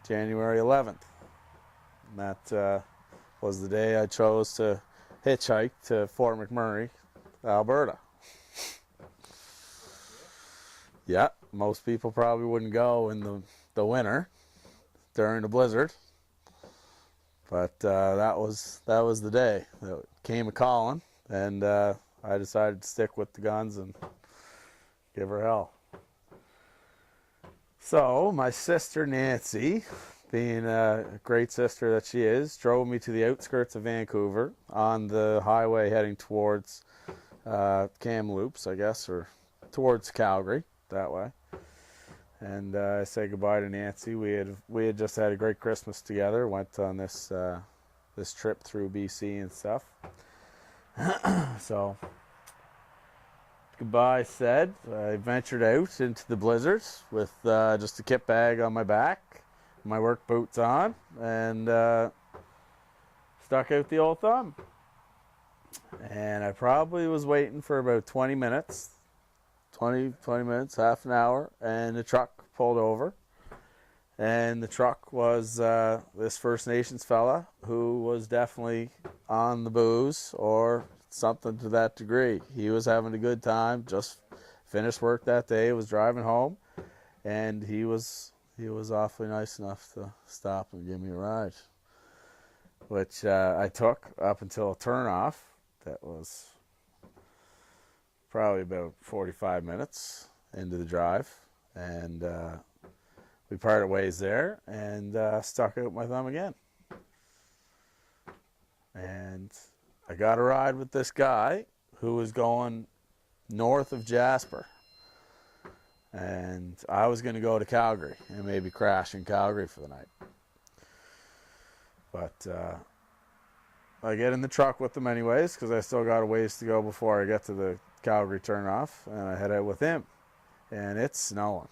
January 11th. And that was the day I chose to hitchhike to Fort McMurray, Alberta. Yeah, most people probably wouldn't go in the winter during the blizzard, but that was the day that came a calling, and I decided to stick with the guns and give her hell. So my sister Nancy, being a great sister that she is, drove me to the outskirts of Vancouver on the highway heading towards Kamloops, I guess, or towards Calgary, that way. And I said goodbye to Nancy. We had just had a great Christmas together. Went on this trip through BC and stuff. So goodbye said. I ventured out into the blizzards with just a kit bag on my back, my work boots on, and stuck out the old thumb. And I probably was waiting for about 20 minutes, half an hour, and the truck pulled over. And the truck was this First Nations fella who was definitely on the booze or something to that degree. He was having a good time, just finished work that day, was driving home, and he was awfully nice enough to stop and give me a ride, which I took up until a turnoff. That was probably about 45 minutes into the drive, and we parted ways there, and stuck out my thumb again. And I got a ride with this guy who was going north of Jasper, and I was going to go to Calgary and maybe crash in Calgary for the night. But I get in the truck with him anyways, because I still got a ways to go before I get to the Calgary turnoff, and I head out with him. And it's snowing.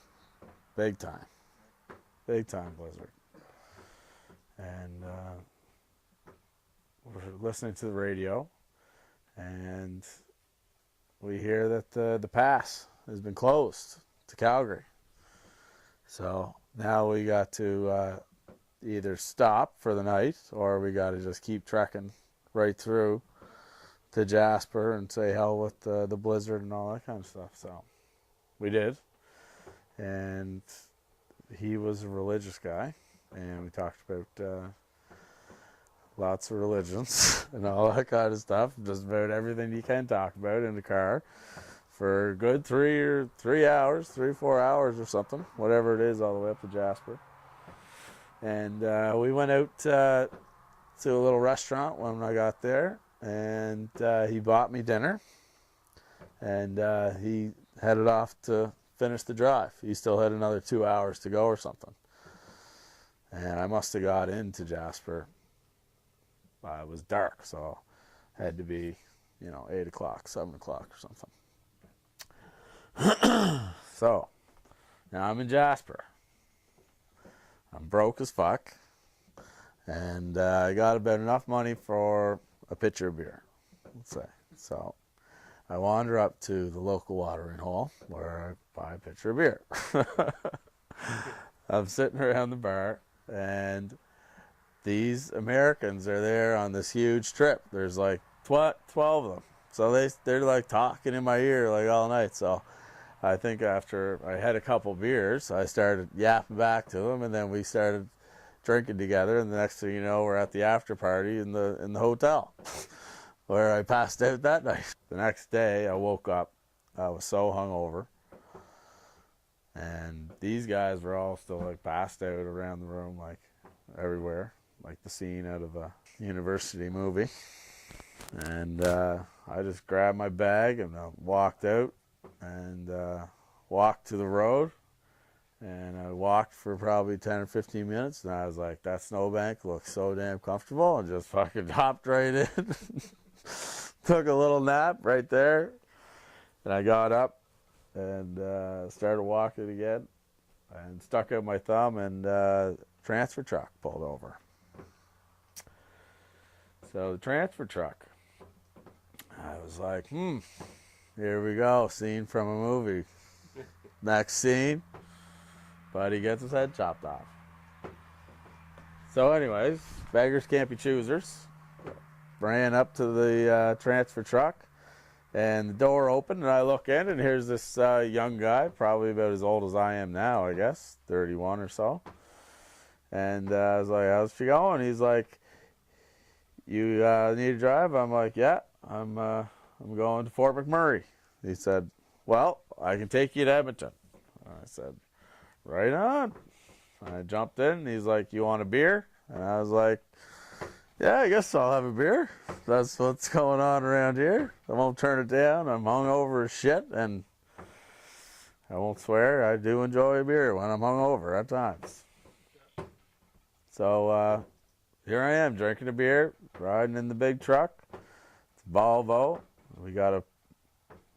Big time blizzard. And we're listening to the radio, and we hear that the pass has been closed to Calgary. So now we got to either stop for the night, or we got to just keep trekking right through to Jasper and say hell with the blizzard and all that kind of stuff. So we did, and he was a religious guy, and we talked about lots of religions and all that kind of stuff, just about everything you can talk about in the car for a good 4 hours or something, whatever it is, all the way up to Jasper. And we went out to a little restaurant when I got there, and he bought me dinner, and he headed off to finish the drive. He still had another 2 hours to go or something. And I must have got into Jasper. It was dark, so it had to be, 8 o'clock, 7 o'clock or something. So now I'm in Jasper. I'm broke as fuck, and I got about enough money for a pitcher of beer, let's say. So I wander up to the local watering hole where I buy a pitcher of beer. I'm sitting around the bar, and these Americans are there on this huge trip. There's like 12 of them. So they're like talking in my ear like all night. So I think after I had a couple beers, I started yapping back to them, and then we started drinking together, and the next thing you know, we're at the after party in the hotel where I passed out that night. The next day I woke up, I was so hungover, and these guys were all still like passed out around the room, like everywhere, like the scene out of a university movie. And I just grabbed my bag and walked out and walked to the road, and I walked for probably 10 or 15 minutes, and I was like, that snowbank looks so damn comfortable, and just fucking hopped right in. Took a little nap right there, and I got up and started walking again, and stuck out my thumb, and transfer truck pulled over. So the transfer truck, I was like, here we go, scene from a movie. Next scene, buddy gets his head chopped off. So anyways, beggars can't be choosers. Ran up to the transfer truck, and the door opened, and I look in, and here's this young guy, probably about as old as I am now, I guess, 31 or so. And I was like, how's she going? He's like, you need a drive? I'm like, yeah, I'm going to Fort McMurray. He said, well, I can take you to Edmonton. I said, right on. I jumped in, and he's like, you want a beer? And I was like, yeah, I guess I'll have a beer. That's what's going on around here. I won't turn it down. I'm hungover as shit, and I won't swear, I do enjoy a beer when I'm hungover at times. So here I am, drinking a beer, riding in the big truck. It's Volvo. We got a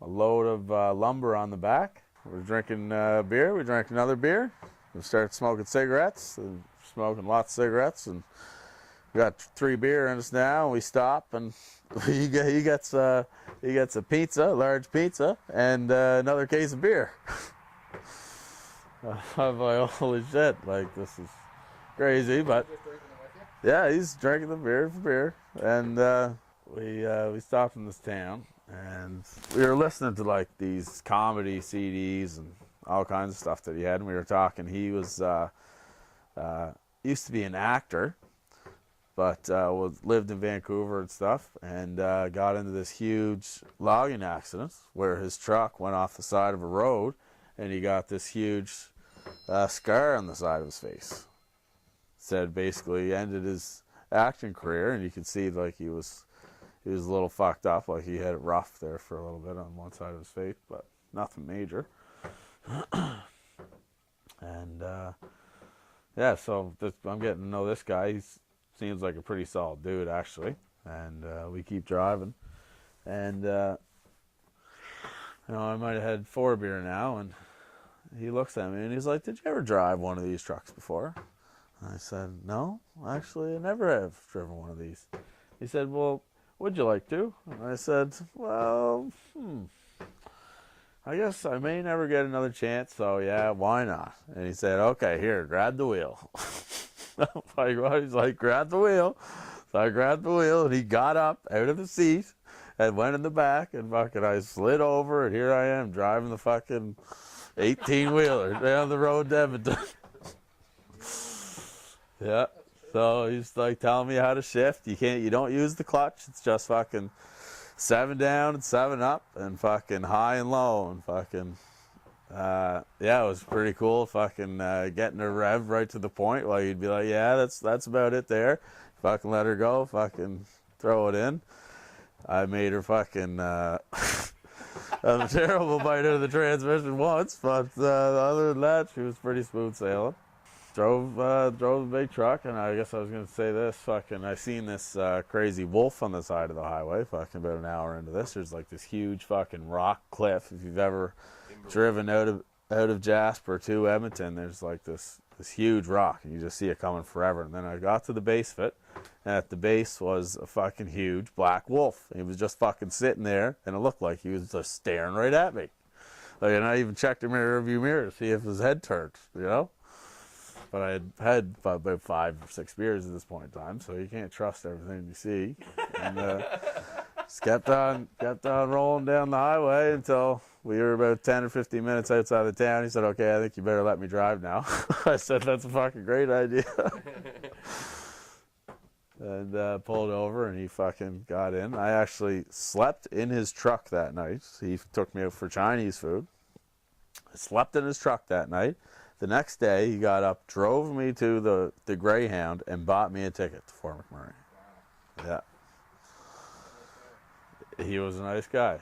load of lumber on the back. We're drinking beer. We drank another beer. We started smoking cigarettes, and smoking lots of cigarettes, and we got 3 beer in us now. And we stop, and he gets a pizza, a large pizza, and another case of beer. I'm like, holy shit! Like, this is crazy, but yeah, he's drinking the beer for beer, and we stopped in this town, and we were listening to like these comedy CDs and all kinds of stuff that he had, and we were talking. He was used to be an actor, but lived in Vancouver and stuff, and got into this huge logging accident where his truck went off the side of a road, and he got this huge scar on the side of his face. Said basically ended his acting career, and you could see like he was a little fucked up, like he had it rough there for a little bit on one side of his face, but nothing major. And yeah, so I'm getting to know this guy. He seems like a pretty solid dude, actually, and we keep driving, and I might have had 4 beer now, and he looks at me and he's like, did you ever drive one of these trucks before? I said, no, actually, I never have driven one of these. He said, well, would you like to? And I said, well, I guess I may never get another chance, so yeah, why not? And he said, okay, here, grab the wheel. I'm like, what? He's like, grab the wheel. So I grabbed the wheel, and he got up out of the seat and went in the back, and fucking I slid over, and here I am driving the fucking 18-wheeler down the road to Edmonton. Yeah, so he's like telling me how to shift. You don't use the clutch. It's just fucking 7 down and 7 up, and fucking high and low, and fucking yeah, it was pretty cool. Fucking getting a rev right to the point. Like you'd be like, yeah, that's about it there. Fucking let her go. Fucking throw it in. I made her fucking a terrible bite out of the transmission once, but other than that, she was pretty smooth sailing. Drove the big truck, and I guess I was gonna say this. Fucking, I seen this crazy wolf on the side of the highway. Fucking about an hour into this, there's like this huge fucking rock cliff. If you've ever driven out of Jasper to Edmonton, there's like this huge rock, and you just see it coming forever. And then I got to the base of it, and at the base was a fucking huge black wolf. He was just fucking sitting there, and it looked like he was just staring right at me. Like, and I even checked the rearview mirror to see if his head turned, But I had about 5 or 6 beers at this point in time, so you can't trust everything you see. And just kept on rolling down the highway until we were about 10 or 15 minutes outside the town. He said, okay, I think you better let me drive now. I said, that's a fucking great idea. And pulled over, and he fucking got in. I actually slept in his truck that night. He took me out for Chinese food. I slept in his truck that night. The next day, he got up, drove me to the Greyhound, and bought me a ticket to Fort McMurray. Yeah. He was a nice guy.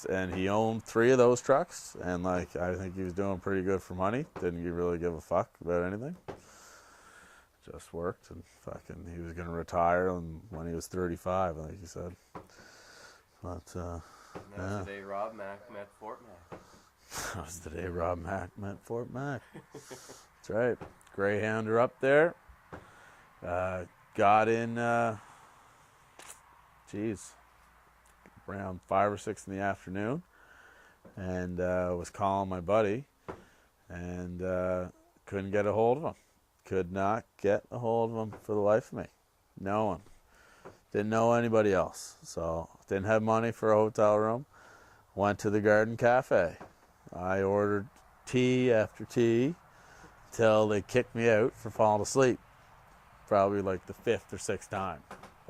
And he owned 3 of those trucks, and like I think he was doing pretty good for money. Didn't really give a fuck about anything. Just worked, and fucking he was gonna retire when he was 35, I think he said. But that's the day Rob Mack met Fort Mac. That was the day Rob Mack met Fort Mac. That's right. Greyhounder up there. Got in, around 5 or 6 in the afternoon, and was calling my buddy, and couldn't get a hold of him. Could not get a hold of him for the life of me. No one. Didn't know anybody else. So didn't have money for a hotel room. Went to the Garden Cafe. I ordered tea after tea till they kicked me out for falling asleep. Probably like the 5th or 6th time.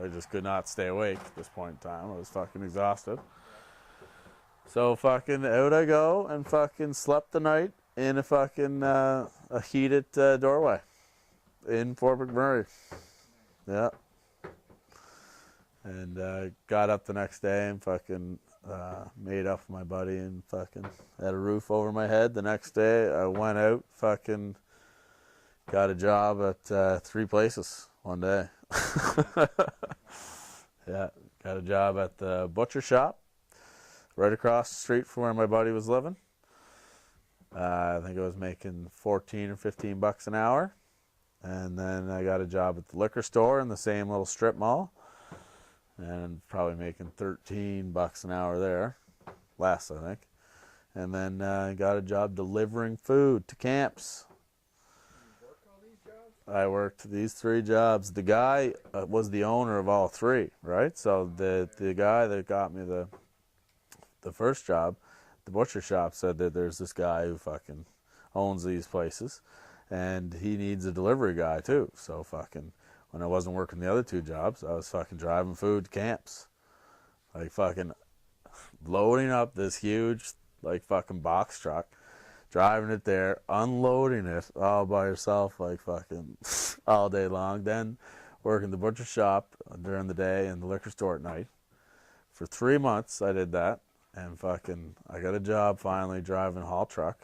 I just could not stay awake at this point in time. I was fucking exhausted. So fucking out I go and fucking slept the night in a fucking a heated doorway in Fort McMurray. Yeah. And got up the next day and fucking made up with my buddy and fucking had a roof over my head. The next day I went out, fucking got a job at 3 places one day. Yeah, got a job at the butcher shop right across the street from where my buddy was living. I think I was making 14 or 15 bucks an hour. And then I got a job at the liquor store in the same little strip mall. And probably making 13 bucks an hour there. Less, I think. And then I got a job delivering food to camps. I worked these 3 jobs. The guy was the owner of all 3, right? So the guy that got me the first job, the butcher shop, said that there's this guy who fucking owns these places, and he needs a delivery guy too. So fucking when I wasn't working the other 2 jobs, I was fucking driving food to camps, like fucking loading up this huge like fucking box truck, driving it there, unloading it all by yourself, like fucking all day long. Then working the butcher shop during the day and the liquor store at night. For 3 months, I did that, and fucking I got a job finally driving a haul truck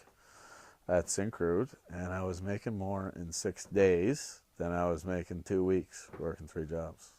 at Syncrude, and I was making more in 6 days than I was making 2 weeks working 3 jobs.